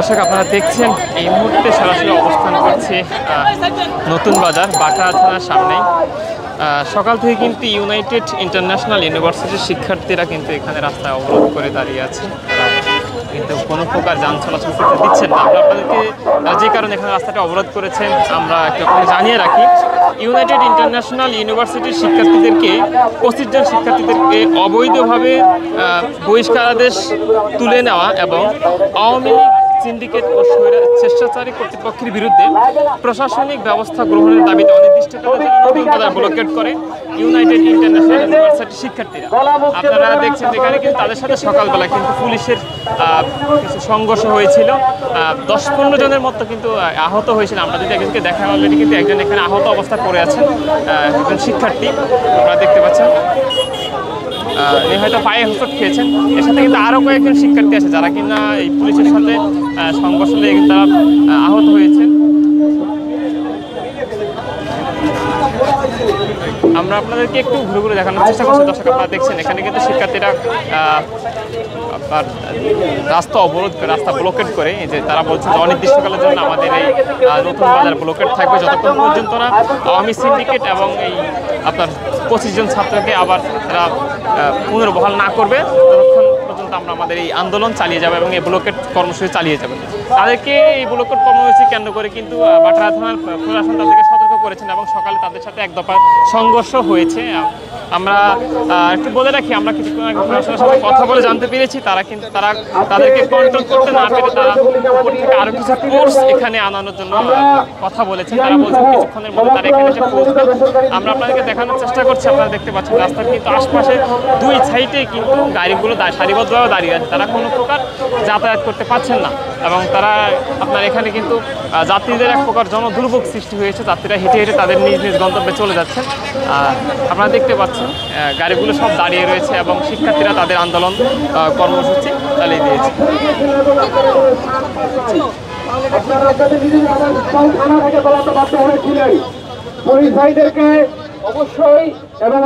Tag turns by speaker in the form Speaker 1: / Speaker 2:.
Speaker 1: দর্শক আপনারা দেখছেন এই মুহূর্তে সরাসরি অবস্থান করছে নতুন বাজার বাটা থানার সামনেই। সকাল থেকে কিন্তু ইউনাইটেড ইন্টারন্যাশনাল ইউনিভার্সিটির শিক্ষার্থীরা কিন্তু এখানে রাস্তায় অবরোধ করে দাঁড়িয়ে আছে, কিন্তু কোনো প্রকার যান চলাচল করতে দিচ্ছেন না। আমরা আপনাদেরকে যে কারণে এখানে রাস্তাটা অবরোধ করেছেন আমরা একটু জানিয়ে রাখি। ইউনাইটেড ইন্টারন্যাশনাল ইউনিভার্সিটির শিক্ষার্থীদেরকে 25 জন শিক্ষার্থীদেরকে অবৈধভাবে বহিষ্কারাদেশ তুলে নেওয়া এবং আওয়ামী লীগ সিন্ডিকেট ও স্বেচ্ছাচারী কর্তৃপক্ষের বিরুদ্ধে প্রশাসনিক ব্যবস্থা গ্রহণের দাবিতে অনির্দিষ্টকালের জন্য নতুন বাজার ব্লকেট করে ইউনাইটেড ইন্টারন্যাশনাল ইউনিভার্সিটির শিক্ষার্থীরা। আপনারা দেখছেন এখানে কিন্তু তাদের সাথে সকালবেলা কিন্তু পুলিশের কিছু সংঘর্ষ হয়েছিল। 10-15 জনের মতো কিন্তু আহত হয়েছিল। আমরা যদি একজনকে দেখা অলরেডি কিন্তু একজন এখানে আহত অবস্থা পড়ে আছেন, একজন শিক্ষার্থী আপনারা দেখতে পাচ্ছেন। হয়তো পায়ে হোঁচট খেয়েছেন। এর সাথে কিন্তু আরও কয়েকজন শিক্ষার্থী আছে যারা কিনা এই পুলিশের সাথে সংঘর্ষ লেগে তারা আহত হয়েছেন। আমরা আপনাদেরকে একটু ঘুরে ঘুরে দেখানোর চেষ্টা করছি। দর্শক আপনারা দেখছেন এখানে কিন্তু শিক্ষার্থীরা আপনার রাস্তা অবরোধ করে, রাস্তা ব্লকেট করে, এই যে তারা বলছে যে অনির্দিষ্টকালের জন্য আমাদের এই নতুন বাজার ব্লকেট থাকবে যতক্ষণ পর্যন্ত না আওয়ামী সিন্ডিকেট এবং এই আপনার 25 জন ছাত্রকে আবার তারা পুনর্বহাল না করবে ততক্ষণ পর্যন্ত আমরা আমাদের এই আন্দোলন চালিয়ে যাবো এবং এই ব্লকেট কর্মসূচি চালিয়ে যাবে। তাদেরকে এই ব্লকেট কর্মসূচি কেন্দ্র করে কিন্তু বাটা থানার প্রশাসন তাদেরকে সতর্ক করেছেন এবং সকালে তাদের সাথে এক দফা সংঘর্ষ হয়েছে। আমরা একটু বলে রাখি, আমরা কিছুক্ষণ আগে প্রশাসনের সাথে কথা বলে জানতে পেরেছি তারা তাদেরকে কন্ট্রোল করতে না পেরে তারা উপর থেকে আরও কিছু ফোর্স এখানে আনানোর জন্য কথা বলেছেন। তারা বলছেন কিছুক্ষণের মধ্যে তারা এখানে এসে পৌঁছবে। আমরা আপনাদেরকে দেখানোর চেষ্টা করছি। আপনারা দেখতে পাচ্ছেন রাস্তার কিন্তু আশপাশে দুই সাইডে কিন্তু গাড়িগুলো সারিবদ্ধভাবে দাঁড়িয়ে আছে, তারা কোনো প্রকার যাতায়াত করতে পারছেন না এবং তারা আপনার এখানে কিন্তু যাত্রীদের এক প্রকার জনদুর্ভোগ সৃষ্টি হয়েছে। যাত্রীরা হেঁটে হেঁটে তাদের নিজ নিজ গন্তব্যে চলে যাচ্ছেন। আপনারা দেখতে পাচ্ছেন গাড়িগুলো সব দাঁড়িয়ে রয়েছে এবং শিক্ষার্থীরা তাদের আন্দোলন কর্মসূচি চালিয়ে দিয়েছে।
Speaker 2: অবশ্যই এবং